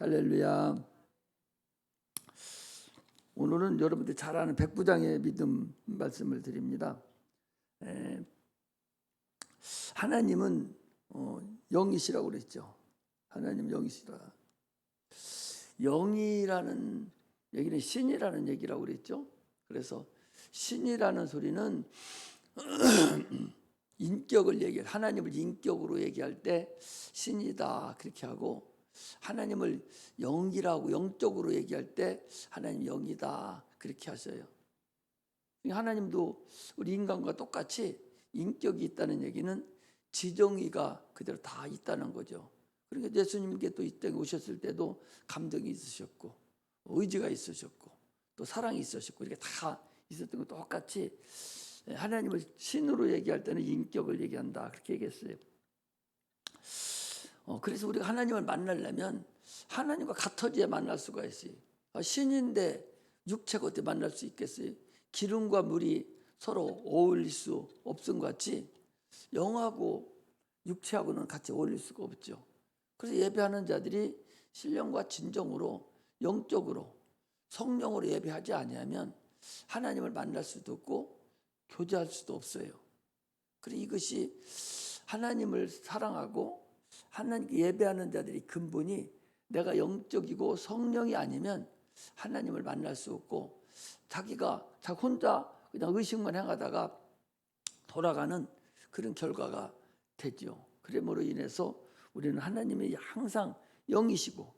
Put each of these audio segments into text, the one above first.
할렐루야. 오늘은 여러분들이 잘 아는 백부장의 믿음 말씀을 드립니다. 하나님은 영이시라고 그랬죠. 하나님 영이시라. 영이라는 얘기는 신이라는 얘기라고 그랬죠. 그래서 신이라는 소리는 인격을 얘기할, 하나님을 인격으로 얘기할 때 신이다 그렇게 하고, 하나님을 영이라고 영적으로 얘기할 때 하나님 영이다 그렇게 하셔요. 하나님도 우리 인간과 똑같이 인격이 있다는 얘기는 지정의가 그대로 다 있다는 거죠. 그러니까 예수님께 또 이 땅에 오셨을 때도 감정이 있으셨고 의지가 있으셨고 또 사랑이 있으셨고 이렇게 다 있었던 것 똑같이 하나님을 신으로 얘기할 때는 인격을 얘기한다 그렇게 얘기했어요. 그래서 우리가 하나님을 만나려면 하나님과 같아져야 만날 수가 있어요. 신인데 육체가 어떻게 만날 수 있겠어요? 기름과 물이 서로 어울릴 수 없음 같이 영하고 육체하고는 같이 어울릴 수가 없죠. 그래서 예배하는 자들이 신령과 진정으로 영적으로 성령으로 예배하지 아니하면 하나님을 만날 수도 없고 교제할 수도 없어요. 그래서 이것이 하나님을 사랑하고 하나님께 예배하는 자들이 근본이 내가 영적이고 성령이 아니면 하나님을 만날 수 없고 자기가 혼자 그냥 의식만 행하다가 돌아가는 그런 결과가 되죠. 그러므로 인해서 우리는 하나님이 항상 영이시고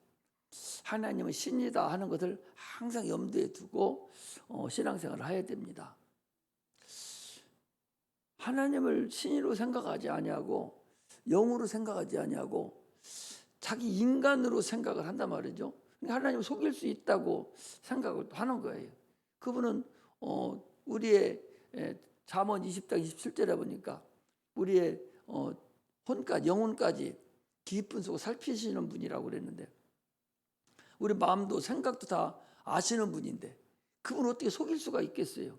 하나님은 신이다 하는 것을 항상 염두에 두고 신앙생활을 해야 됩니다. 하나님을 신으로 생각하지 아니하고 영으로 생각하지 아니하고 자기 인간으로 생각을 한단 말이죠. 하나님을 속일 수 있다고 생각을 하는 거예요. 그분은 우리의 잠언 20장 27절에 보니까 우리의 혼까지 영혼까지 깊은 속을 살피시는 분이라고 그랬는데 우리 마음도 생각도 다 아시는 분인데 그분 어떻게 속일 수가 있겠어요?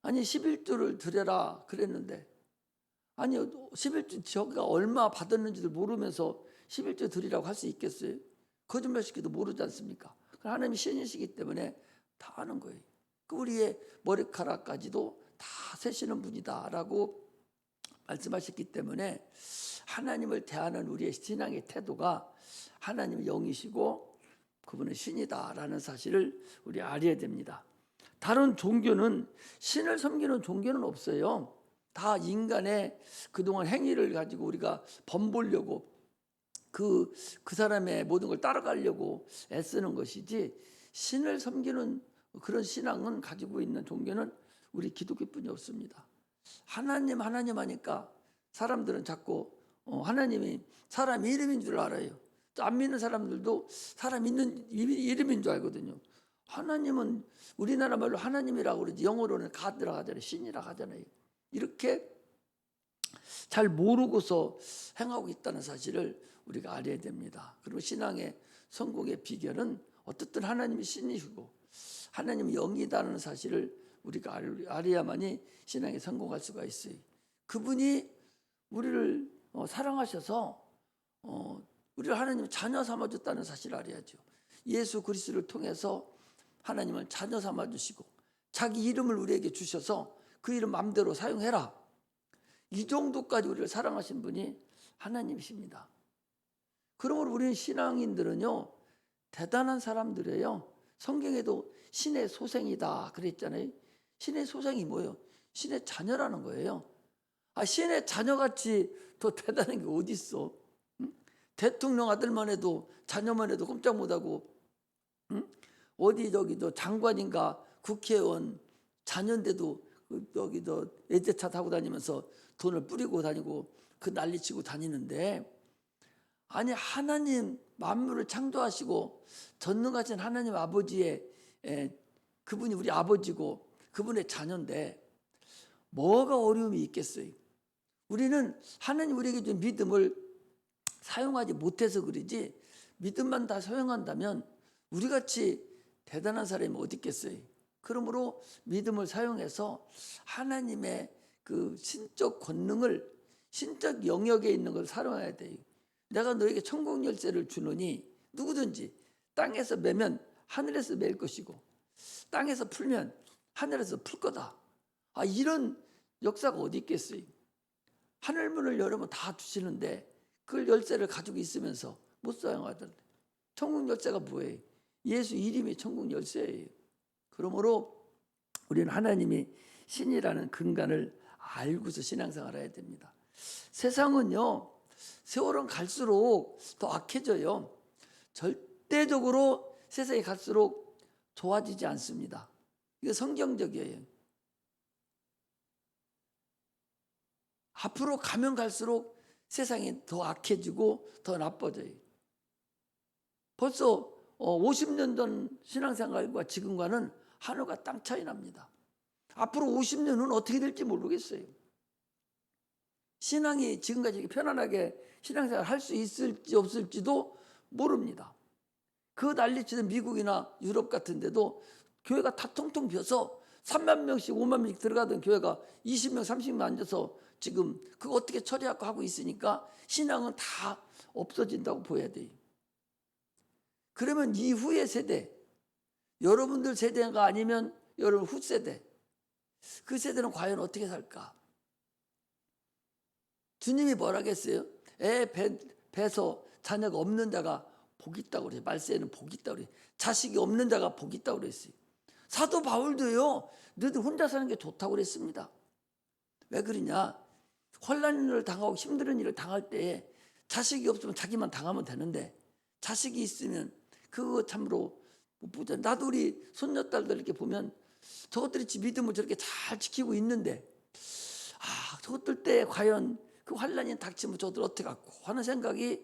아니 11조를 드려라 그랬는데 아니 11조 저가 얼마 받았는지도 모르면서 11조 드리라고 할 수 있겠어요? 거짓말시키도 모르지 않습니까? 하나님이 신이시기 때문에 다 아는 거예요. 우리의 머리카락까지도 다 세시는 분이다라고 말씀하셨기 때문에 하나님을 대하는 우리의 신앙의 태도가 하나님의 영이시고 그분은 신이다라는 사실을 우리 알아야 됩니다. 다른 종교는 신을 섬기는 종교는 없어요. 다 인간의 그동안 행위를 가지고 우리가 범보려고 그 사람의 모든 걸 따라가려고 애쓰는 것이지 신을 섬기는 그런 신앙은 가지고 있는 종교는 우리 기독교뿐이 없습니다. 하나님 하니까 사람들은 자꾸 하나님이 사람 이름인 줄 알아요. 안 믿는 사람들도 사람 있는 이름인 줄 알거든요. 하나님은 우리나라 말로 하나님이라고 그러지 영어로는 가드라 하잖아요. 신이라고 하잖아요. 이렇게 잘 모르고서 행하고 있다는 사실을 우리가 알아야 됩니다. 그리고 신앙의 성공의 비결은 어떻든 하나님이 신이시고 하나님이 영이다는 사실을 우리가 알아야만이 신앙에 성공할 수가 있어요. 그분이 우리를 사랑하셔서 우리를 하나님의 자녀 삼아줬다는 사실을 알아야죠. 예수 그리스도를 통해서 하나님을 자녀 삼아주시고 자기 이름을 우리에게 주셔서 그 이름 마음대로 사용해라. 이 정도까지 우리를 사랑하신 분이 하나님이십니다. 그러므로 우리는 신앙인들은요 대단한 사람들이에요. 성경에도 신의 소생이다 그랬잖아요. 신의 소생이 뭐예요? 신의 자녀라는 거예요. 신의 자녀같이 더 대단한 게 어디 있어? 응? 대통령 아들만 해도 자녀만 해도 꼼짝 못하고 응? 어디 저기 저 장관인가 국회의원 자녀인데도 여기 저 외제차 타고 다니면서 돈을 뿌리고 다니고 그 난리치고 다니는데 아니 하나님 만물을 창조하시고 전능하신 하나님 아버지의 그분이 우리 아버지고 그분의 자녀인데 뭐가 어려움이 있겠어요? 우리는 하나님 우리에게 준 믿음을 사용하지 못해서 그러지 믿음만 다 사용한다면 우리같이 대단한 사람이 어디 있겠어요? 그러므로 믿음을 사용해서 하나님의 그 신적 권능을 신적 영역에 있는 걸 사용해야 돼요. 내가 너에게 천국 열쇠를 주노니 누구든지 땅에서 매면 하늘에서 맬 것이고 땅에서 풀면 하늘에서 풀 거다. 이런 역사가 어디 있겠어요? 하늘문을 열으면 다 주시는데 그걸 열쇠를 가지고 있으면서 못 사용하던데. 천국 열쇠가 뭐예요? 예수 이름이 천국 열쇠예요. 그러므로 우리는 하나님이 신이라는 근간을 알고서 신앙생활을 해야 됩니다. 세상은요, 세월은 갈수록 더 악해져요. 절대적으로 세상이 갈수록 좋아지지 않습니다. 이거 성경적이에요. 앞으로 가면 갈수록 세상이 더 악해지고 더 나빠져요. 벌써 50년 전 신앙생활과 지금과는 하늘과 땅 차이 납니다. 앞으로 50년은 어떻게 될지 모르겠어요. 신앙이 지금까지 편안하게 신앙생활 할 수 있을지 없을지도 모릅니다. 그 난리치던 미국이나 유럽 같은 데도 교회가 다 통통 비어서 3만 명씩 5만 명씩 들어가던 교회가 20명 30명 앉아서 지금 그거 어떻게 처리하고 하고 있으니까 신앙은 다 없어진다고 보여야 돼요. 그러면 이후의 세대, 여러분들 세대가 아니면 여러분 후세대, 그 세대는 과연 어떻게 살까? 주님이 뭐라겠어요? 배서 자녀가 없는 자가 복이 있다고 그래요. 말세에는 복이 있다고 그래요. 자식이 없는 자가 복이 있다고 그랬어요. 사도 바울도요, 너희들 혼자 사는 게 좋다고 그랬습니다. 왜 그러냐? 혼란을 당하고 힘든 일을 당할 때 자식이 없으면 자기만 당하면 되는데 자식이 있으면 그거 참으로 못 보자. 나도 우리 손녀딸들 이렇게 보면 저것들이 믿음을 저렇게 잘 지키고 있는데 저것들 때 과연 그 환란이 닥치면 저들 어떻게 갖고 하는 생각이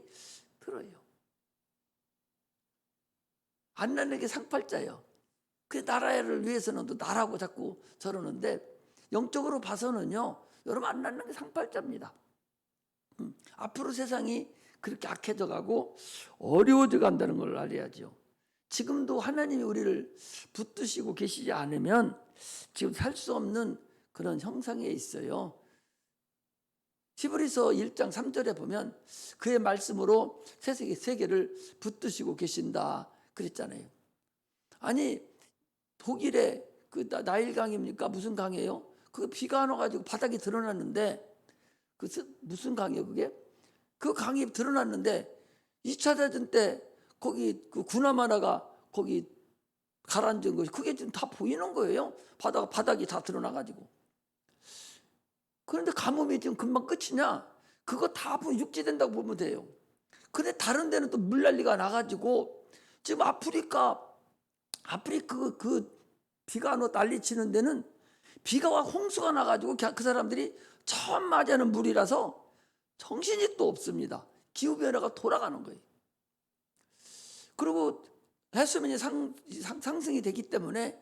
들어요. 안 나는 게 상팔자예요. 그 나라를 위해서는 또 나라고 자꾸 저러는데 영적으로 봐서는요, 여러분 안 낳는 게 상팔자입니다. 앞으로 세상이 그렇게 악해져 가고 어려워져 간다는 걸 알아야죠. 지금도 하나님이 우리를 붙드시고 계시지 않으면 지금 살 수 없는 그런 형상에 있어요. 히브리서 1장 3절에 보면 그의 말씀으로 세계를 붙드시고 계신다 그랬잖아요. 아니 독일의 그 나일강입니까? 무슨 강이에요? 그 비가 안 와가지고 바닥이 드러났는데 무슨 강이에요 그게? 그 강이 드러났는데 2차 대전 때 거기 그 군함 하나가 거기 가라앉은 것이 그게 지금 다 보이는 거예요. 바닥이 다 드러나가지고. 그런데 가뭄이 지금 금방 끝이냐? 그거 다 육지된다고 보면 돼요. 근데 다른 데는 또 물난리가 나가지고 지금 아프리카 그 비가 난리치는 데는 비가 와 홍수가 나가지고 그 사람들이 처음 맞이하는 물이라서 정신이 또 없습니다. 기후변화가 돌아가는 거예요. 그리고 해수면이 상승이 되기 때문에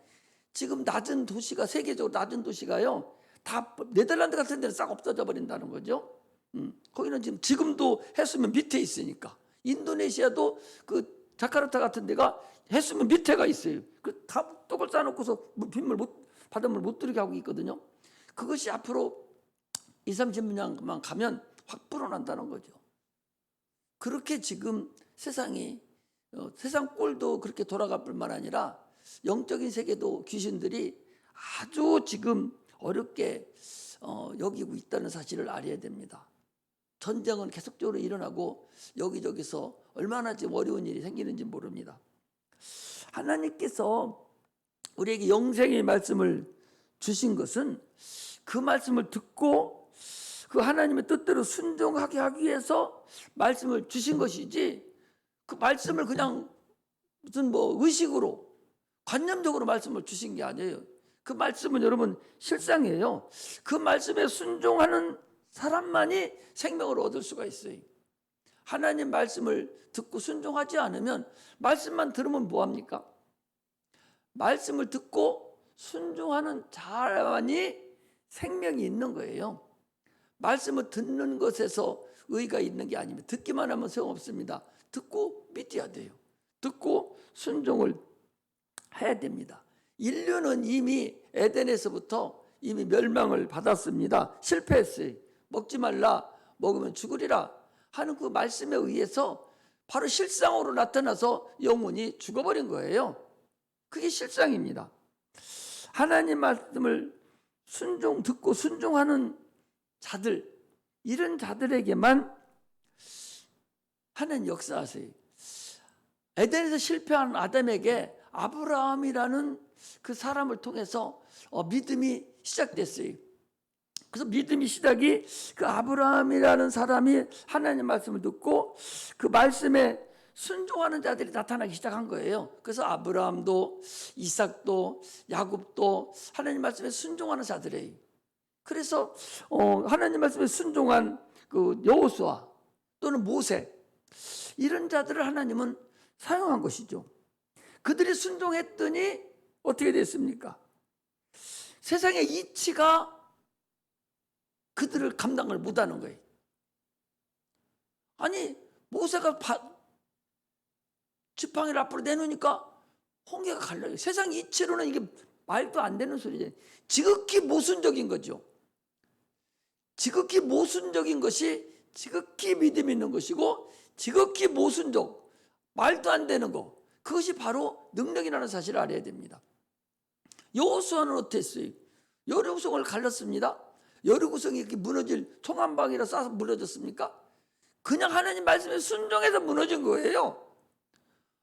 지금 낮은 도시가 세계적으로 낮은 도시가요 다 네덜란드 같은 데는 싹 없어져 버린다는 거죠. 거기는 지금도 해수면 밑에 있으니까. 인도네시아도 그 자카르타 같은 데가 해수면 밑에가 있어요. 그 다 떡을 쌓아놓고서 바닷물 못 들게 하고 있거든요. 그것이 앞으로 20-30년만 가면 확 불어난다는 거죠. 그렇게 지금 세상이 세상 꼴도 그렇게 돌아갈 뿐만 아니라 영적인 세계도 귀신들이 아주 지금 어렵게 여기고 있다는 사실을 알아야 됩니다. 전쟁은 계속적으로 일어나고 여기저기서 얼마나 지금 어려운 일이 생기는지 모릅니다. 하나님께서 우리에게 영생의 말씀을 주신 것은 그 말씀을 듣고 그 하나님의 뜻대로 순종하게 하기 위해서 말씀을 주신 것이지 그 말씀을 그냥 무슨 의식으로 관념적으로 말씀을 주신 게 아니에요. 그 말씀은 여러분 실상이에요. 그 말씀에 순종하는 사람만이 생명을 얻을 수가 있어요. 하나님 말씀을 듣고 순종하지 않으면 말씀만 들으면 뭐합니까? 말씀을 듣고 순종하는 자만이 생명이 있는 거예요. 말씀을 듣는 것에서 의의가 있는 게 아닙니다. 듣기만 하면 소용없습니다. 듣고 믿어야 돼요. 듣고 순종을 해야 됩니다. 인류는 이미 에덴에서부터 이미 멸망을 받았습니다. 실패했어요. 먹지 말라, 먹으면 죽으리라. 하는 그 말씀에 의해서 바로 실상으로 나타나서 영혼이 죽어버린 거예요. 그게 실상입니다. 하나님 말씀을 듣고 순종하는 자들, 이런 자들에게만 하나님 역사하세요. 에덴에서 실패한 아담에게 아브라함이라는 그 사람을 통해서 믿음이 시작됐어요. 그래서 믿음이 시작이 그 아브라함이라는 사람이 하나님 말씀을 듣고 그 말씀에 순종하는 자들이 나타나기 시작한 거예요. 그래서 아브라함도 이삭도 야곱도 하나님 말씀에 순종하는 자들이에요. 그래서 하나님 말씀에 순종한 그 여호수아 또는 모세, 이런 자들을 하나님은 사용한 것이죠. 그들이 순종했더니 어떻게 됐습니까? 세상의 이치가 그들을 감당을 못하는 거예요. 아니, 모세가 지팡이를 앞으로 내놓으니까 홍해가 갈라요. 세상 이치로는 이게 말도 안 되는 소리죠. 지극히 모순적인 거죠. 지극히 모순적인 것이 지극히 믿음 있는 것이고, 지극히 모순적, 말도 안 되는 거, 그것이 바로 능력이라는 사실을 알아야 됩니다. 여호수아는 어땠어요? 여리고성을 갈랐습니다. 여리고성이 이렇게 무너질 총 한 방이라 쏴서 무너졌습니까? 그냥 하나님 말씀에 순종해서 무너진 거예요.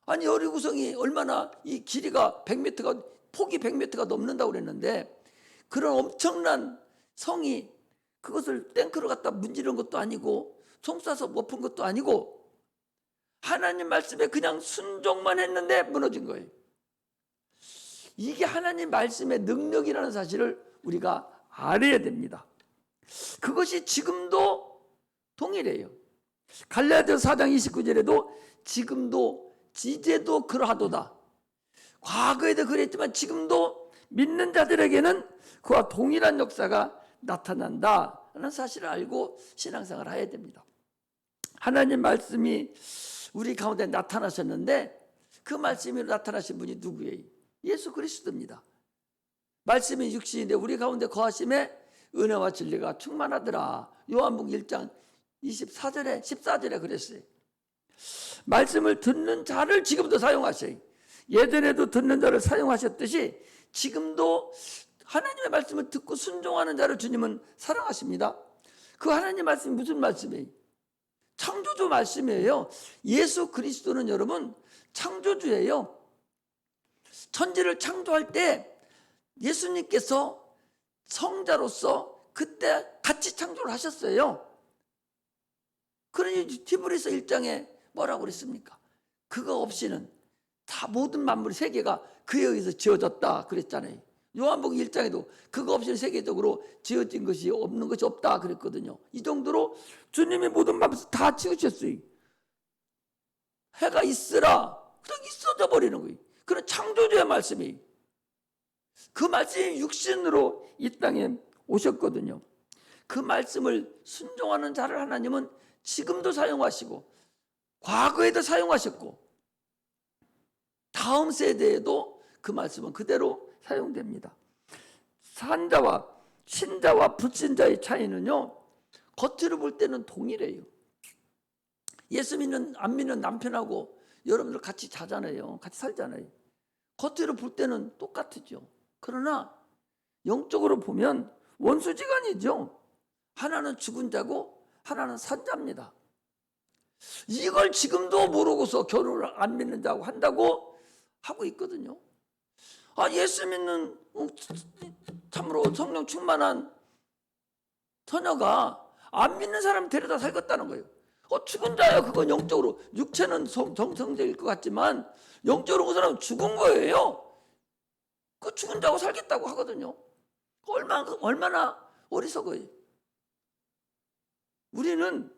아니, 여리고성이 얼마나 이 길이가 100m가, 폭이 100m가 넘는다고 그랬는데, 그런 엄청난 성이 그것을 탱크로 갖다 문지른 것도 아니고 총 쏴서 못 푼 것도 아니고 하나님 말씀에 그냥 순종만 했는데 무너진 거예요. 이게 하나님 말씀의 능력이라는 사실을 우리가 알아야 됩니다. 그것이 지금도 동일해요. 갈라디아서 4장 29절에도 지금도 이제도 그러하도다. 과거에도 그랬지만 지금도 믿는 자들에게는 그와 동일한 역사가 나타난다는 사실을 알고 신앙생활을 해야 됩니다. 하나님 말씀이 우리 가운데 나타나셨는데 그 말씀으로 나타나신 분이 누구예요? 예수 그리스도입니다. 말씀이 육신인데 우리 가운데 거하심에 은혜와 진리가 충만하더라. 요한복음 1장 24절에 14절에 그랬어요. 말씀을 듣는 자를 지금도 사용하셔요. 예전에도 듣는 자를 사용하셨듯이 지금도 하나님의 말씀을 듣고 순종하는 자를 주님은 사랑하십니다. 그 하나님의 말씀이 무슨 말씀이에요? 창조주 말씀이에요. 예수 그리스도는 여러분 창조주예요. 천지를 창조할 때 예수님께서 성자로서 그때 같이 창조를 하셨어요. 그러니 히브리서 1장에 뭐라고 그랬습니까? 그거 없이는 다 모든 만물의 세계가 그에 의해서 지어졌다 그랬잖아요. 요한복음 1장에도 그거 없이는 세계적으로 지어진 것이 없는 것이 없다 그랬거든요. 이 정도로 주님이 모든 만물을 다 지으셨어요. 해가 있으라 그냥 있어져 버리는 거예요. 그런 창조주의 말씀이, 그 말씀이 육신으로 이 땅에 오셨거든요. 그 말씀을 순종하는 자를 하나님은 지금도 사용하시고 과거에도 사용하셨고 다음 세대에도 그 말씀은 그대로 사용됩니다. 산자와 신자와 불신자의 차이는요, 겉으로 볼 때는 동일해요. 예수 믿는 안 믿는 남편하고 여러분들 같이 자잖아요. 같이 살잖아요. 겉으로 볼 때는 똑같죠. 그러나 영적으로 보면 원수지간이죠. 하나는 죽은 자고 하나는 산 자입니다. 이걸 지금도 모르고서 결혼을 안 믿는 자하고 한다고 하고 있거든요. 예수 믿는 참으로 성령 충만한 처녀가 안 믿는 사람 데려다 살겠다는 거예요. 죽은 자야. 그건 영적으로, 육체는 정성적일 것 같지만 영적으로 그 사람은 죽은 거예요. 그 죽은 자하고 살겠다고 하거든요. 얼마나 어리석어요. 우리는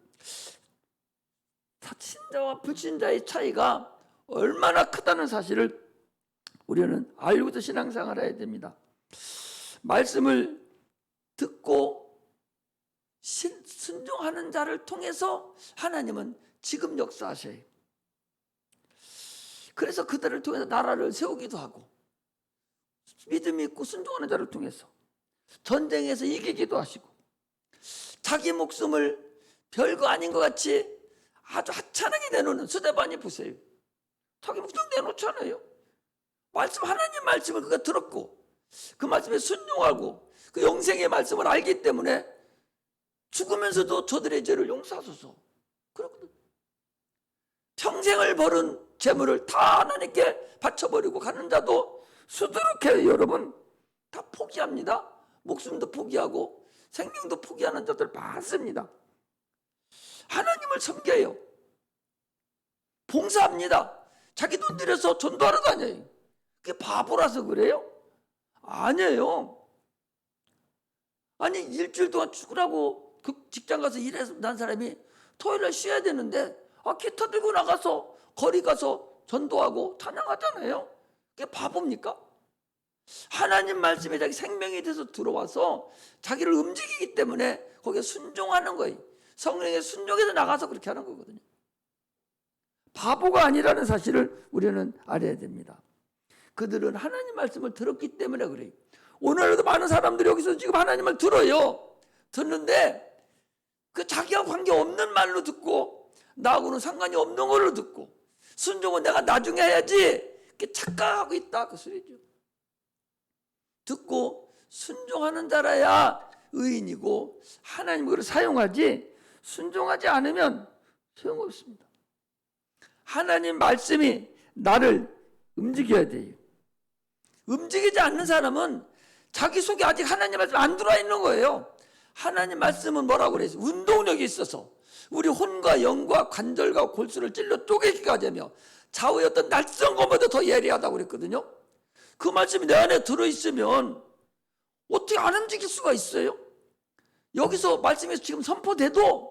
신자와 불신자의 차이가 얼마나 크다는 사실을 우리는 알고도 신앙생활을 해야 됩니다. 말씀을 듣고 순종하는 자를 통해서 하나님은 지금 역사하셔요. 그래서 그들을 통해서 나라를 세우기도 하고, 믿음이 있고 순종하는 자를 통해서 전쟁에서 이기기도 하시고, 자기 목숨을 별거 아닌 것 같이 아주 하찮게 내놓는 스데반이 보세요. 자기 무정 내놓잖아요. 말씀, 하나님 말씀을 그가 들었고 그 말씀에 순종하고 그 영생의 말씀을 알기 때문에 죽으면서도 저들의 죄를 용서하소서 그렇거든. 평생을 벌은 재물을 다 하나님께 바쳐버리고 가는 자도 수두룩해 여러분 다 포기합니다. 목숨도 포기하고 생명도 포기하는 자들 많습니다. 하나님을 섬겨요. 봉사합니다. 자기 돈 들여서 전도하러 다녀요. 그게 바보라서 그래요? 아니에요. 아니 일주일 동안 죽으라고 그 직장 가서 일해서 난 사람이 토요일날 쉬어야 되는데 기타 들고 나가서 거리 가서 전도하고 찬양하잖아요. 그게 바보입니까? 하나님 말씀에 자기 생명이 돼서 들어와서 자기를 움직이기 때문에 거기에 순종하는 거예요. 성령의 순종에서 나가서 그렇게 하는 거거든요. 바보가 아니라는 사실을 우리는 알아야 됩니다. 그들은 하나님 말씀을 들었기 때문에 그래요. 오늘도 많은 사람들이 여기서 지금 하나님을 들어요. 듣는데 그 자기와 관계없는 말로 듣고 나하고는 상관이 없는 걸로 듣고 순종은 내가 나중에 해야지 이렇게 착각하고 있다 그 소리죠. 듣고 순종하는 자라야 의인이고 하나님 그걸 사용하지 순종하지 않으면 소용없습니다. 하나님 말씀이 나를 움직여야 돼요. 움직이지 않는 사람은 자기 속에 아직 하나님 말씀 안 들어와 있는 거예요. 하나님 말씀은 뭐라고 그래요? 운동력이 있어서 우리 혼과 영과 관절과 골수를 찔러 쪼개기까지 하며 좌우의 어떤 낯선 것보다 더 예리하다고 그랬거든요. 그 말씀이 내 안에 들어있으면 어떻게 안 움직일 수가 있어요? 여기서 말씀에서 지금 선포돼도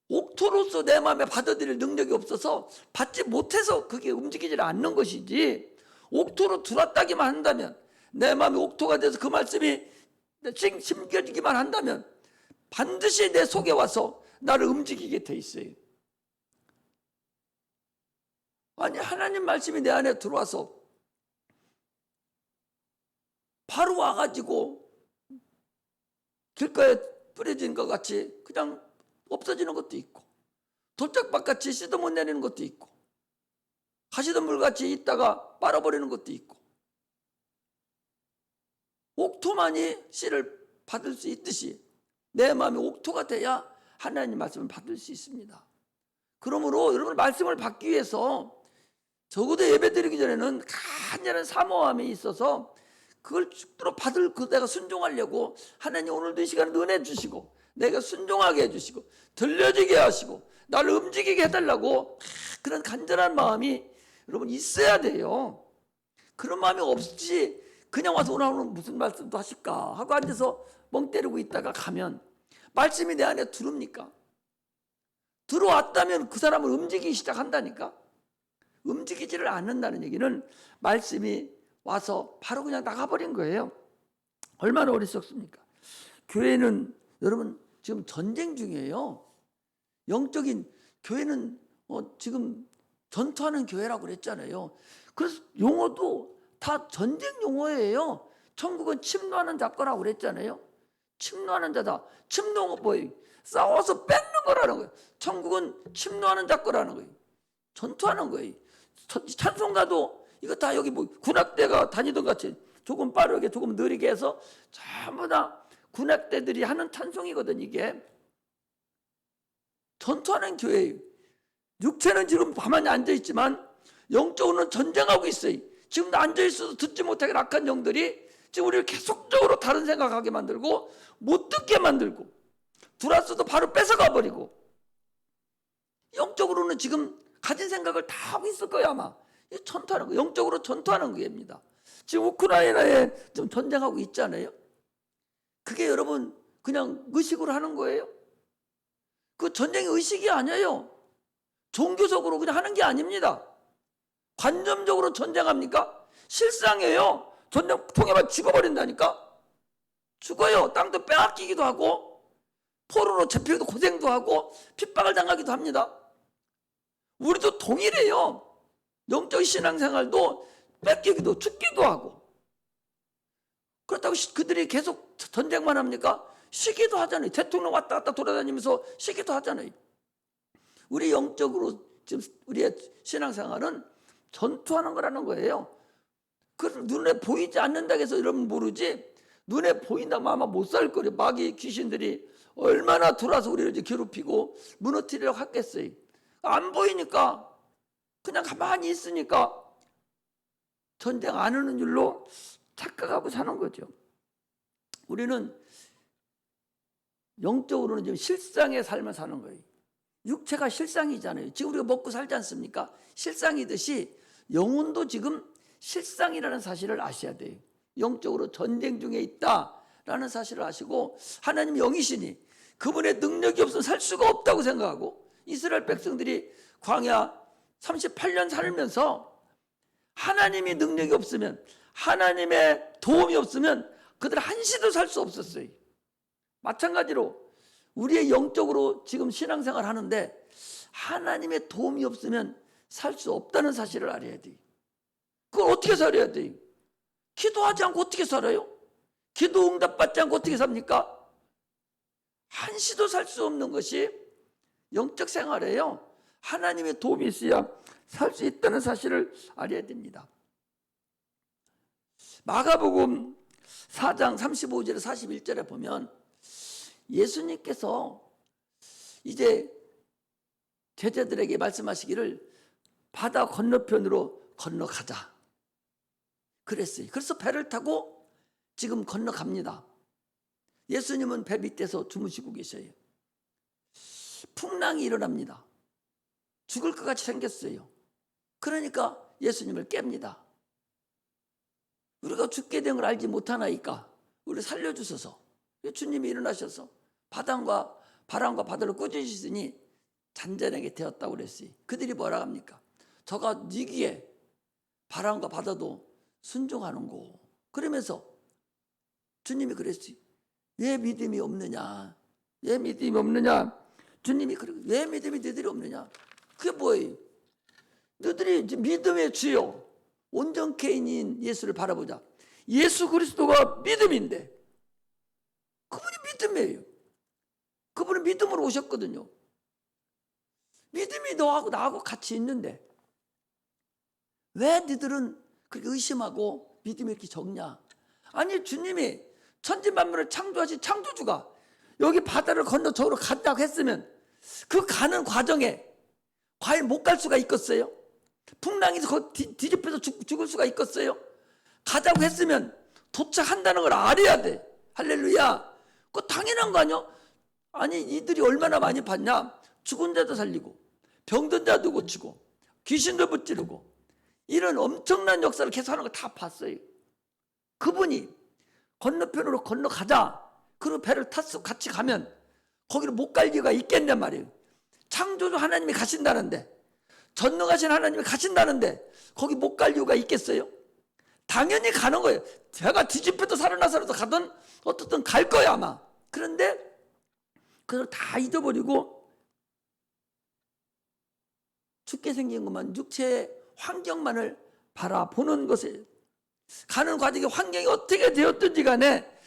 옥토로서 내 마음에 받아들일 능력이 없어서 받지 못해서 그게 움직이지 않는 것이지 옥토로 들어왔다기만 한다면 내 마음이 옥토가 돼서 그 말씀이 심겨지기만 한다면 반드시 내 속에 와서 나를 움직이게 돼 있어요. 아니 하나님 말씀이 내 안에 들어와서 바로 와가지고 길가에 뿌려진 것 같이 그냥 없어지는 것도 있고 돌짝밭같이 씨도 못 내리는 것도 있고 가시덤불같이 있다가 빨아버리는 것도 있고 옥토만이 씨를 받을 수 있듯이 내 마음이 옥토가 돼야 하나님 말씀을 받을 수 있습니다. 그러므로 여러분 말씀을 받기 위해서 적어도 예배드리기 전에는 간절한 사모함이 있어서 그걸 죽도록 받을 그 내가 순종하려고 하나님 오늘도 이 시간에 은혜 주시고 내가 순종하게 해주시고 들려지게 하시고 나를 움직이게 해달라고 그런 간절한 마음이 여러분 있어야 돼요. 그런 마음이 없이 그냥 와서 오늘 무슨 말씀도 하실까 하고 앉아서 멍 때리고 있다가 가면 말씀이 내 안에 들어옵니까? 들어왔다면 그 사람을 움직이기 시작한다니까. 움직이지를 않는다는 얘기는 말씀이 와서 바로 그냥 나가버린 거예요. 얼마나 어리석습니까? 교회는 여러분 지금 전쟁 중이에요. 영적인 교회는 지금 전투하는 교회라고 그랬잖아요. 그래서 용어도 다 전쟁 용어예요. 천국은 침노하는 자거라고 그랬잖아요. 침노하는 자다. 침노가 뭐예요? 싸워서 뺏는 거라는 거예요. 천국은 침노하는 자거라는 거예요. 전투하는 거예요. 찬송가도 이거 다 여기 뭐 군악대가 다니던 같이 조금 빠르게 조금 느리게 해서 전부 다 군악대들이 하는 찬송이거든. 이게 전투하는 교회예요. 육체는 지금 가만히 앉아있지만 영적으로는 전쟁하고 있어요. 지금도 앉아있어도 듣지 못하게 악한 영들이 지금 우리를 계속적으로 다른 생각하게 만들고 못 듣게 만들고 들어왔어도 바로 뺏어가 버리고 영적으로는 지금 가진 생각을 다 하고 있을 거예요. 아마 전투하는 거, 영적으로 전투하는 거입니다. 지금 우크라이나에 좀 전쟁하고 있잖아요. 그게 여러분 그냥 의식으로 하는 거예요. 그 전쟁이 의식이 아니에요. 종교적으로 그냥 하는 게 아닙니다. 관념적으로 전쟁합니까? 실상이에요. 전쟁 통해만 죽어버린다니까. 죽어요. 땅도 빼앗기기도 하고 포로로 잡히기도 고생도 하고 핍박을 당하기도 합니다. 우리도 동일해요. 영적 신앙생활도 뺏기기도 죽기도 하고. 그렇다고 그들이 계속 전쟁만 합니까? 쉬기도 하잖아요. 대통령 왔다 갔다 돌아다니면서 쉬기도 하잖아요. 우리 영적으로 지금 우리의 신앙생활은 전투하는 거라는 거예요. 그 눈에 보이지 않는다고 해서 여러분 모르지, 눈에 보인다면 아마 못 살 거예요. 마귀 귀신들이 얼마나 돌아서 우리를 이제 괴롭히고 무너뜨리려고 하겠어요. 안 보이니까 그냥 가만히 있으니까 전쟁 안 하는 줄로 착각하고 사는 거죠. 우리는 영적으로는 지금 실상의 삶을 사는 거예요. 육체가 실상이잖아요. 지금 우리가 먹고 살지 않습니까? 실상이듯이 영혼도 지금 실상이라는 사실을 아셔야 돼요. 영적으로 전쟁 중에 있다라는 사실을 아시고, 하나님 영이시니 그분의 능력이 없으면 살 수가 없다고 생각하고, 이스라엘 백성들이 광야 38년 살면서 하나님이 능력이 없으면, 하나님의 도움이 없으면 그들 한시도 살 수 없었어요. 마찬가지로 우리의 영적으로 지금 신앙생활 하는데 하나님의 도움이 없으면 살 수 없다는 사실을 알아야 돼요. 그걸 어떻게 살아야 돼요? 기도하지 않고 어떻게 살아요? 기도 응답받지 않고 어떻게 삽니까? 한시도 살 수 없는 것이 영적 생활이에요. 하나님의 도움이 있어야 살 수 있다는 사실을 알아야 됩니다. 마가복음 4장 35절 41절에 보면 예수님께서 이제 제자들에게 말씀하시기를 바다 건너편으로 건너가자 그랬어요. 그래서 배를 타고 지금 건너갑니다. 예수님은 배 밑에서 주무시고 계셔요. 풍랑이 일어납니다. 죽을 것 같이 생겼어요. 그러니까 예수님을 깹니다. 우리가 죽게 된 걸 알지 못하나이까 우리 살려주소서. 주님이 일어나셔서 바람과 바다를 꾸짖으시니 잔잔하게 되었다고 그랬어요. 그들이 뭐라 합니까? 저가 니기에 바람과 바다도 순종하는 거. 그러면서 주님이 그랬어요. 왜 믿음이 없느냐? 왜 믿음이 없느냐? 주님이 그러고, 왜 믿음이 너희들이 없느냐? 그게 뭐예요? 너희들이 믿음의 주요 온전케 인 예수를 바라보자. 예수 그리스도가 믿음인데 그분이 믿음이에요. 그분은 믿음으로 오셨거든요. 믿음이 너하고 나하고 같이 있는데 왜 너희들은 그렇게 의심하고 믿음이 이렇게 적냐? 아니, 주님이 천지만물을 창조하신 창조주가 여기 바다를 건너 저기로 간다고 했으면 그 가는 과정에 과연 못 갈 수가 있겠어요? 풍랑에서 뒤집혀서 죽을 수가 있겠어요? 가자고 했으면 도착한다는 걸 알아야 돼. 할렐루야. 그거 당연한 거 아니야? 아니, 이들이 얼마나 많이 봤냐? 죽은 자도 살리고 병든 자도 고치고 귀신도 붙지르고 이런 엄청난 역사를 계속 하는 거 다 봤어요. 그분이 건너편으로 건너가자. 그리고 배를 탔어 같이 가면 거기로 못 갈 이유가 있겠냔 말이에요. 창조주 하나님이 가신다는데, 전능하신 하나님이 가신다는데 거기 못 갈 이유가 있겠어요? 당연히 가는 거예요. 제가 뒤집혀도 살아나서라도 가든 어떻든 갈 거야 아마. 그런데 그걸 다 잊어버리고 죽게 생긴 것만, 육체의 환경만을 바라보는 것에, 가는 과정에 환경이 어떻게 되었든지 간에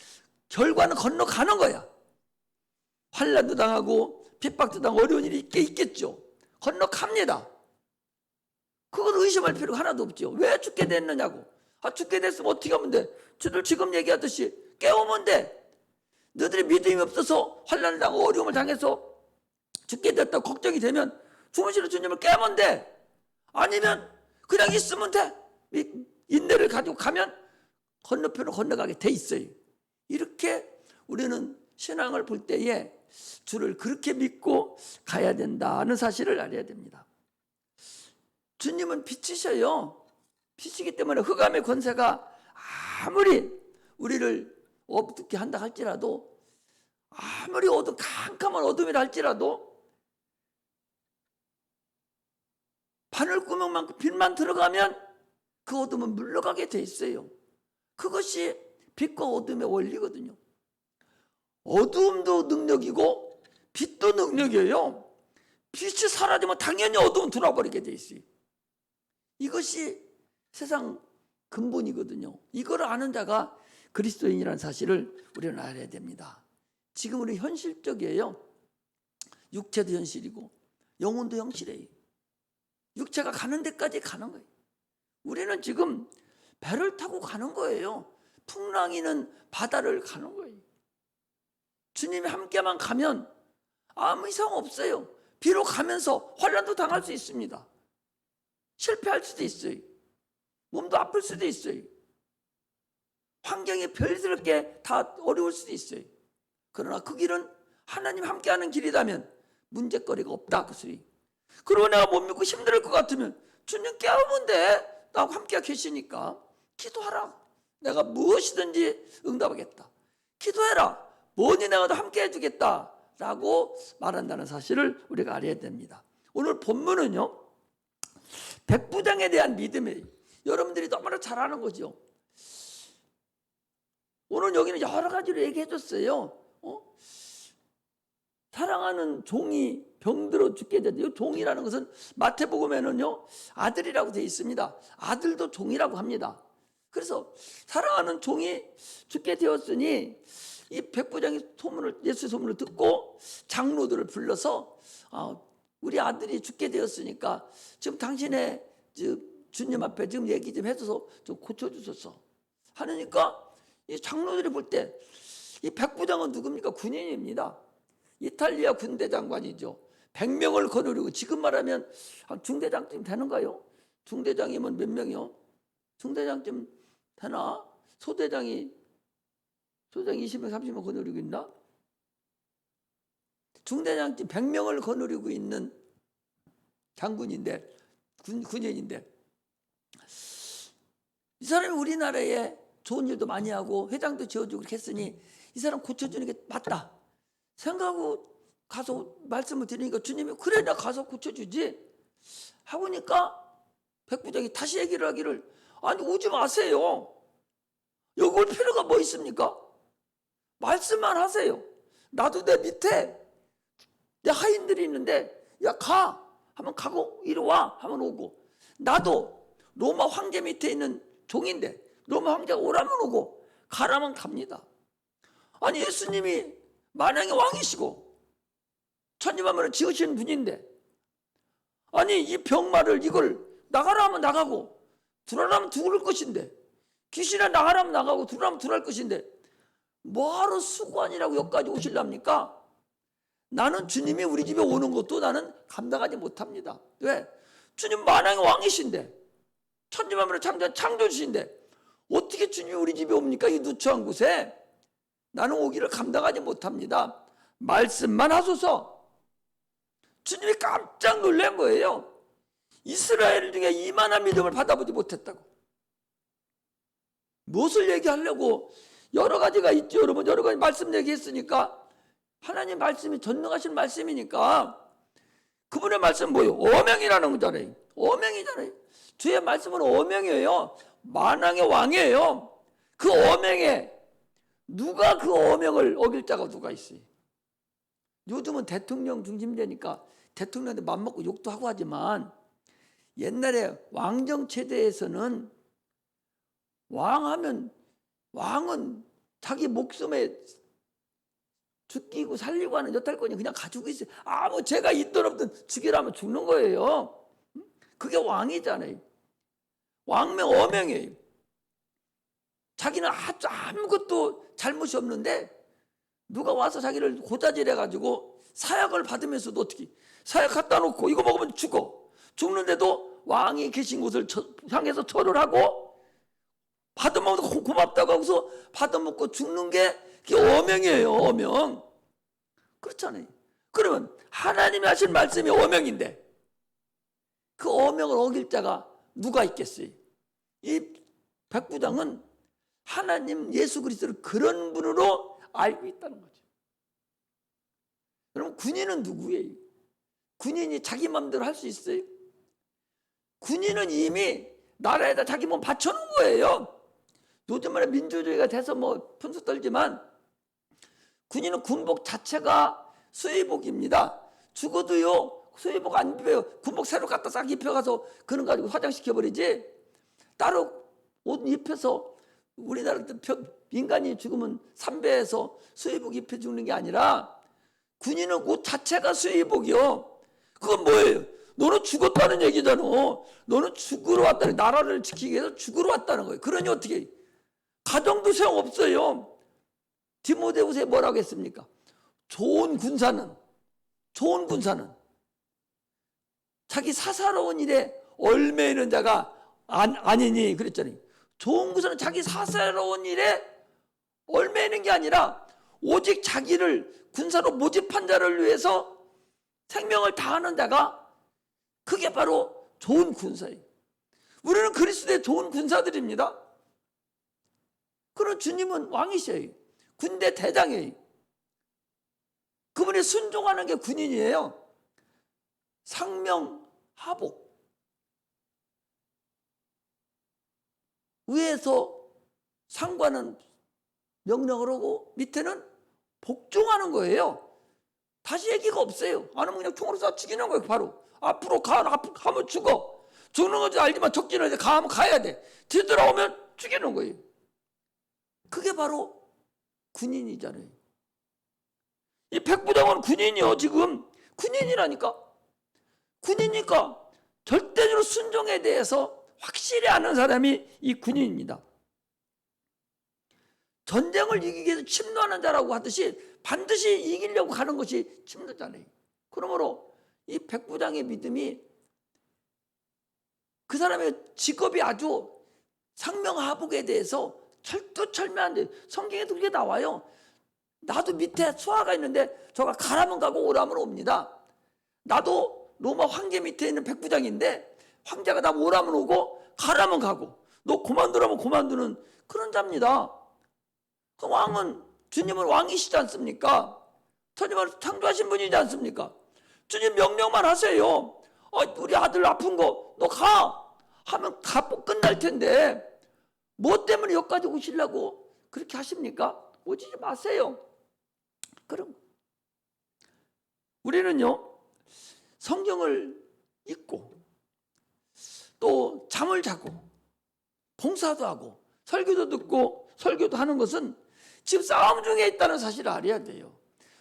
결과는 건너가는 거야. 환난도 당하고 핍박도 당하고 어려운 일이 있겠죠. 건너갑니다. 그건 의심할 필요가 하나도 없죠. 왜 죽게 됐느냐고. 죽게 됐으면 어떻게 하면 돼? 저들 지금 얘기하듯이 깨우면 돼. 너희들이 믿음이 없어서 환난을 당하고 어려움을 당해서 죽게 됐다고 걱정이 되면 주무시는 주님을 깨면 돼. 아니면 그냥 있으면 돼. 인내를 가지고 가면 건너편으로 건너가게 돼 있어요. 이렇게 우리는 신앙을 볼 때에 주를 그렇게 믿고 가야 된다는 사실을 알아야 됩니다. 주님은 빛이셔요. 빛이기 때문에 흑암의 권세가 아무리 우리를 어둡게 한다 할지라도, 아무리 캄캄한 어둠이라 할지라도 바늘구멍만큼 빛만 들어가면 그 어둠은 물러가게 돼 있어요. 그것이 빛과 어둠의 원리거든요. 어둠도 능력이고 빛도 능력이에요. 빛이 사라지면 당연히 어둠은 들어와버리게 돼 있어요. 이것이 세상 근본이거든요. 이걸 아는 자가 그리스도인이라는 사실을 우리는 알아야 됩니다. 지금 우리 현실적이에요. 육체도 현실이고 영혼도 형실해요. 육체가 가는 데까지 가는 거예요. 우리는 지금 배를 타고 가는 거예요. 풍랑이는 바다를 가는 거예요. 주님이 함께만 가면 아무 이상 없어요. 비록 가면서 환난도 당할 수 있습니다. 실패할 수도 있어요. 몸도 아플 수도 있어요. 환경이 별스럽게 다 어려울 수도 있어요. 그러나 그 길은 하나님 함께하는 길이라면 문제거리가 없다 그 소리. 그리고 내가 못 믿고 힘들 것 같으면 주님 깨우면 돼. 나하고 함께 계시니까 기도하라. 내가 무엇이든지 응답하겠다. 기도해라. 뭐니 내가 더 함께 해주겠다 라고 말한다는 사실을 우리가 알아야 됩니다. 오늘 본문은요, 백부장에 대한 믿음이에요. 여러분들이 너무나 잘 아는 거죠. 오늘 여기는 여러 가지로 얘기해 줬어요. 사랑하는 종이 병들어 죽게 되죠. 이 종이라는 것은 마태복음에는요, 아들이라고 되어 있습니다. 아들도 종이라고 합니다. 그래서 사랑하는 종이 죽게 되었으니 이 백부장이 예수의 소문을 듣고 장로들을 불러서 우리 아들이 죽게 되었으니까 지금 당신의 주님 앞에 지금 얘기 좀 해줘서 좀 고쳐주소서 하니까 이 장로들이 볼 때 이 백부장은 누굽니까? 군인입니다. 이탈리아 군대 장관이죠. 100명을 거느리고 지금 말하면 중대장쯤 되는가요? 중대장이면 몇 명이요? 중대장쯤 되나? 소대장이 20명 30명 거느리고 있나? 중대장쯤 100명을 거느리고 있는 장군인데 군인인데 이 사람이 우리나라에 좋은 일도 많이 하고 회장도 지어주고 그렇게 했으니 이 사람 고쳐주는 게 맞다 생각하고 가서 말씀을 드리니까 주님이 그래 나 가서 고쳐주지 하고니까 백부장이 다시 얘기를 하기를 아니 오지 마세요. 여기 올 필요가 뭐 있습니까? 말씀만 하세요. 나도 내 밑에 내 하인들이 있는데 야 가 하면 가고 이리 와 하면 오고 나도 로마 황제 밑에 있는 종인데 로마 황제가 오라면 오고 가라면 갑니다. 아니 예수님이 만왕의 왕이시고 천지만물을 지으신 분인데 아니 이 병마를 이걸 나가라 하면 나가고 두라라 하면 두를 것인데 귀신아 나가라 하면 나가고 두라라 하면 두랄 것인데 뭐하러 수고하니라고 여기까지 오실랍니까? 나는 주님이 우리 집에 오는 것도 나는 감당하지 못합니다. 왜? 주님 만왕의 왕이신데 천지만물을 창조한 창조주신데 어떻게 주님이 우리 집에 옵니까? 이 누추한 곳에 나는 오기를 감당하지 못합니다. 말씀만 하소서. 주님이 깜짝 놀란 거예요. 이스라엘 중에 이만한 믿음을 받아보지 못했다고. 무엇을 얘기하려고 여러 가지가 있죠. 여러분 여러 가지 말씀 얘기했으니까 하나님 말씀이 전능하신 말씀이니까 그분의 말씀은 뭐예요? 어명이라는 거잖아요. 어명이잖아요. 주의 말씀은 어명이에요. 만왕의 왕이에요. 그 어명에 누가 그 어명을 어길 자가 누가 있어요? 요즘은 대통령 중심되니까 대통령한테 맘먹고 욕도 하고 하지만 옛날에 왕정 체제에서는 왕은 자기 목숨에 죽이고 살리고 하는 여탈권이 그냥 가지고 있어요. 아무 죄가 있든 없든 죽이라면 죽는 거예요. 그게 왕이잖아요. 왕명 어명이에요. 자기는 아무것도 잘못이 없는데 누가 와서 자기를 고자질해가지고 사약을 받으면서도 어떻게 사약 갖다 놓고 이거 먹으면 죽는데도 왕이 계신 곳을 향해서 절을 하고 받아먹어도 고맙다고 하고서 받아먹고 죽는 게 그게 어명이에요. 어명. 그렇잖아요. 그러면 하나님이 하신 말씀이 어명인데 그 어명을 어길 자가 누가 있겠어요? 이 백부장은 하나님 예수 그리스도를 그런 분으로 알고 있다는 거죠. 여러분 군인은 누구예요? 군인이 자기 마음대로 할 수 있어요? 군인은 이미 나라에다 자기 몸 바쳐놓은 거예요. 요즘 말에 민주주의가 돼서 뭐 푼수 떨지만 군인은 군복 자체가 수의복입니다. 죽어도요 수의복 안 입혀요. 군복 새로 갖다 싹 입혀가서 그런 가지고 화장시켜버리지 따로 옷 입혀서 우리나라 민간인이 죽으면 삼배해서 수의복 입혀 죽는 게 아니라 군인은 옷 자체가 수의복이요. 그건 뭐예요? 너는 죽었다는 얘기잖아. 너는 죽으러 왔다는, 나라를 지키기 위해서 죽으러 왔다는 거예요. 그러니 어떻게 가정도 소용없어요. 디모데후서에 뭐라고 했습니까? 좋은 군사는 자기 사사로운 일에 얽매이는 자가 아니니 그랬잖아요. 좋은 군사는 자기 사사로운 일에 얽매이는 게 아니라 오직 자기를 군사로 모집한 자를 위해서 생명을 다하는 자가, 그게 바로 좋은 군사예요. 우리는 그리스도의 좋은 군사들입니다. 그런 주님은 왕이셔요. 군대 대장이에요. 그분이 순종하는 게 군인이에요. 상명하복. 위에서 상관은 명령을 하고 밑에는 복종하는 거예요. 다시 얘기가 없어요. 안 하면 그냥 총으로 쏴 죽이는 거예요. 바로 앞으로 가면 죽어. 죽는 건지 알지만 적지는 가면 가야 돼. 뒤돌아오면 죽이는 거예요. 그게 바로 군인이잖아요. 이 백부장은 군인이요. 지금 군인이라니까. 군이니까 절대적으로 순종에 대해서 확실히 아는 사람이 이 군인입니다. 전쟁을 이기기 위해서 침노하는 자라고 하듯이 반드시 이기려고 하는 것이 침노잖아요. 그러므로 이 백부장의 믿음이, 그 사람의 직업이 아주 상명하복에 대해서 철두철미한데, 성경에도 그게 나와요. 나도 밑에 수하가 있는데 저가 가라면 가고 오라면 옵니다. 나도 로마 황제 밑에 있는 백부장인데 황제가 나 오라면 오고 가라면 가고, 너 그만두라면 그만두는 그런 자입니다. 그 왕은, 주님은 왕이시지 않습니까? 주님은 창조하신 분이지 않습니까? 주님 명령만 하세요. 우리 아들 아픈 거 너 가 하면 다 끝날 텐데 뭐 때문에 여기까지 오시려고 그렇게 하십니까? 오지 마세요. 그럼 우리는요, 성경을 읽고 또 잠을 자고 봉사도 하고 설교도 듣고 설교도 하는 것은 지금 싸움 중에 있다는 사실을 알아야 돼요.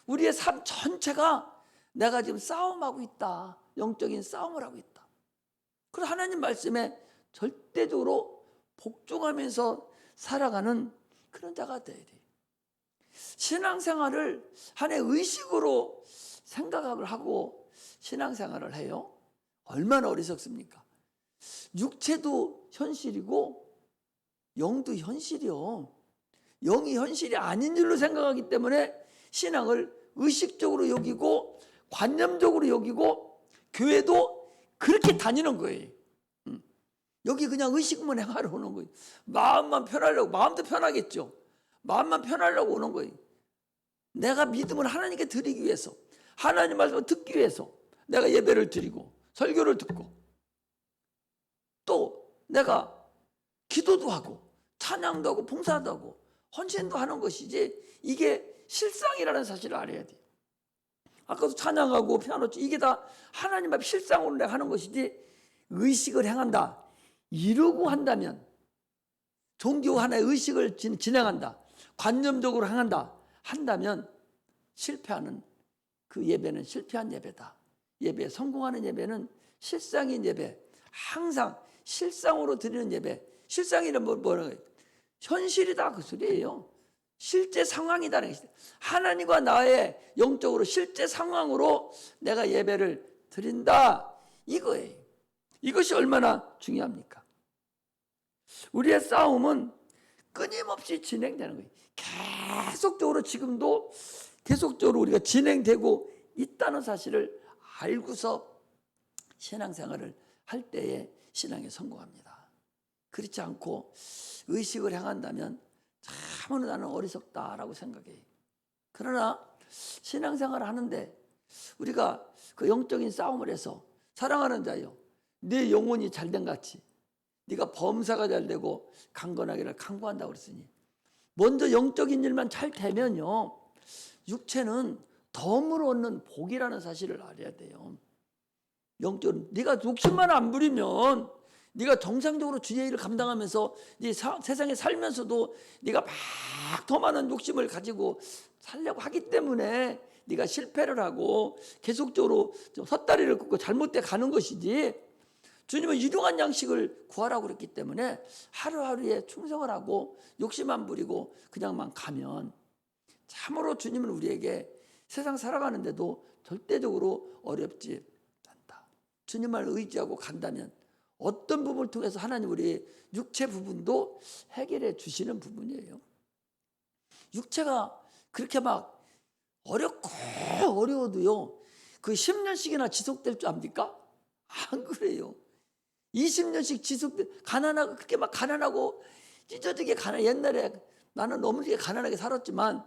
우리의 삶 전체가 내가 지금 싸움하고 있다. 영적인 싸움을 하고 있다. 그래서 하나님 말씀에 절대적으로 복종하면서 살아가는 그런 자가 돼야 돼요. 신앙생활을 하나의 의식으로 생각을 하고 신앙생활을 해요. 얼마나 어리석습니까? 육체도 현실이고 영도 현실이요. 영이 현실이 아닌 줄로 생각하기 때문에 신앙을 의식적으로 여기고 관념적으로 여기고 교회도 그렇게 다니는 거예요. 여기 그냥 의식만 행하러 오는 거예요. 마음만 편하려고, 마음도 편하겠죠. 마음만 편하려고 오는 거예요. 내가 믿음을 하나님께 드리기 위해서, 하나님 말씀을 듣기 위해서 내가 예배를 드리고 설교를 듣고 또 내가 기도도 하고 찬양도 하고 봉사도 하고 헌신도 하는 것이지, 이게 실상이라는 사실을 알아야 돼요. 아까도 찬양하고 피아노 이게 다 하나님 앞 실상으로 내가 하는 것이지, 의식을 행한다, 이루고 한다면, 종교 하나의 의식을 진행한다, 관념적으로 행한다 한다면 실패하는 그 예배는 실패한 예배다. 예배에 성공하는 예배는 실상인 예배, 항상 실상으로 드리는 예배. 실상이란 뭐라고 해요? 현실이다 그 소리예요. 실제 상황이다는 것이다. 하나님과 나의 영적으로 실제 상황으로 내가 예배를 드린다, 이거예요. 이것이 얼마나 중요합니까? 우리의 싸움은 끊임없이 진행되는 거예요. 계속적으로, 지금도 계속적으로 우리가 진행되고 있다는 사실을 알고서 신앙생활을 할 때에 신앙에 성공합니다. 그렇지 않고 의식을 행한다면 참으로 나는 어리석다라고 생각해요. 그러나 신앙생활을 하는데 우리가 그 영적인 싸움을 해서, 사랑하는 자요, 내 영혼이 잘된 같이 네가 범사가 잘되고 강건하기를 강구한다고 그랬으니, 먼저 영적인 일만 잘 되면요, 육체는 덤으로 얻는 복이라는 사실을 알아야 돼요. 영적으로 네가 욕심만 안 부리면, 네가 정상적으로 주의 일을 감당하면서 네 세상에 살면서도 네가 막 더 많은 욕심을 가지고 살려고 하기 때문에 네가 실패를 하고 계속적으로 헛다리를 긋고 잘못돼 가는 것이지, 주님은 유용한 양식을 구하라고 그랬기 때문에 하루하루에 충성을 하고 욕심 안 부리고 그냥만 가면 참으로 주님은 우리에게 세상 살아가는데도 절대적으로 어렵지 않다. 주님을 의지하고 간다면 어떤 부분을 통해서 하나님 우리의 육체 부분도 해결해 주시는 부분이에요. 육체가 그렇게 막 어렵고 어려워도요, 그 10년씩이나 지속될 줄 압니까? 안 그래요. 20년씩 지속돼, 가난하고, 그렇게 막 가난하고 찢어지게 옛날에 나는 너무 가난하게 살았지만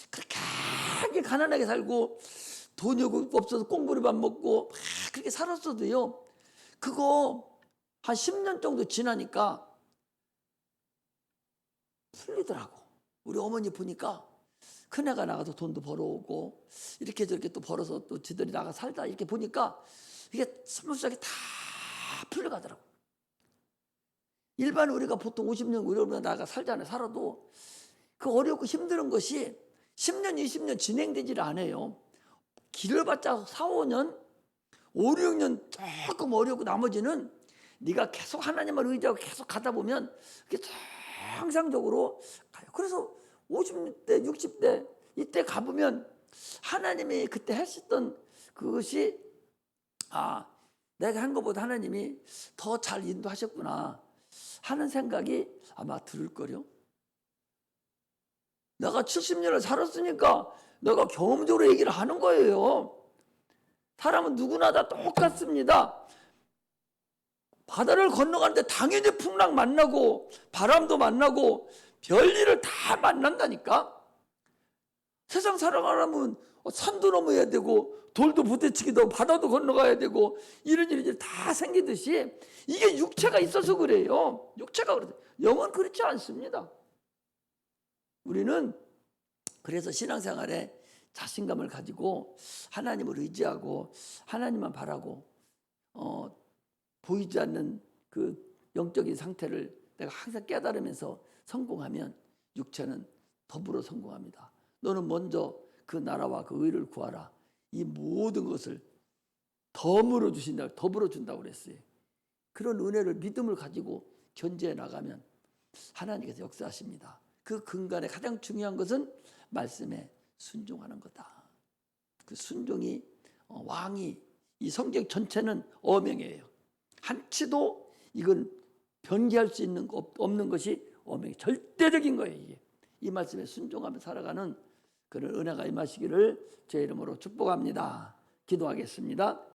그렇게 가난하게 살고 돈이 없어서 꽁보리밥 먹고 막 그렇게 살았어도요, 그거 한 10년 정도 지나니까 풀리더라고. 우리 어머니 보니까 큰애가 나가서 돈도 벌어오고 이렇게 저렇게 또 벌어서 또 지들이 나가 살다 이렇게 보니까 이게 스무스하게 다 풀려가더라고. 일반 우리가 보통 50년 우리가 나가 살잖아요. 살아도 그 어렵고 힘든 것이 10년 20년 진행되질 않아요. 길어봤자 4, 5년 5, 6년 조금 어렵고 나머지는 네가 계속 하나님을 의지하고 계속 가다 보면 그게 정상적으로 가요. 그래서 50대 60대 이때 가보면 하나님이 그때 하셨던 그것이 내가 한 것보다 하나님이 더 잘 인도하셨구나 하는 생각이 아마 들을 거요. 내가 70년을 살았으니까 내가 경험적으로 얘기를 하는 거예요. 사람은 누구나 다 똑같습니다. 바다를 건너가는데 당연히 풍랑 만나고 바람도 만나고 별일을 다 만난다니까. 세상 살아가려면 산도 넘어야 되고 돌도 부딪히기도 하고 바다도 건너가야 되고 이런 일이 다 생기듯이 이게 육체가 있어서 그래요. 육체가 그래요. 영은 그렇지 않습니다. 우리는 그래서 신앙생활에 자신감을 가지고 하나님을 의지하고 하나님만 바라고 보이지 않는 그 영적인 상태를 내가 항상 깨달으면서 성공하면 육체는 더불어 성공합니다. 너는 먼저 그 나라와 그 의를 구하라. 이 모든 것을 더불어 주신다, 더불어 준다고 그랬어요. 그런 은혜를 믿음을 가지고 견제해 나가면 하나님께서 역사하십니다. 그 근간에 가장 중요한 것은 말씀에 순종하는 거다. 그 순종이 왕이 이 성경 전체는 어명이에요. 한치도 이건 변기할 수 있는 없는 것이 어명이 절대적인 거예요. 이게. 이 말씀에 순종하며 살아가는 그런 은혜가 임하시기를 제 이름으로 축복합니다. 기도하겠습니다.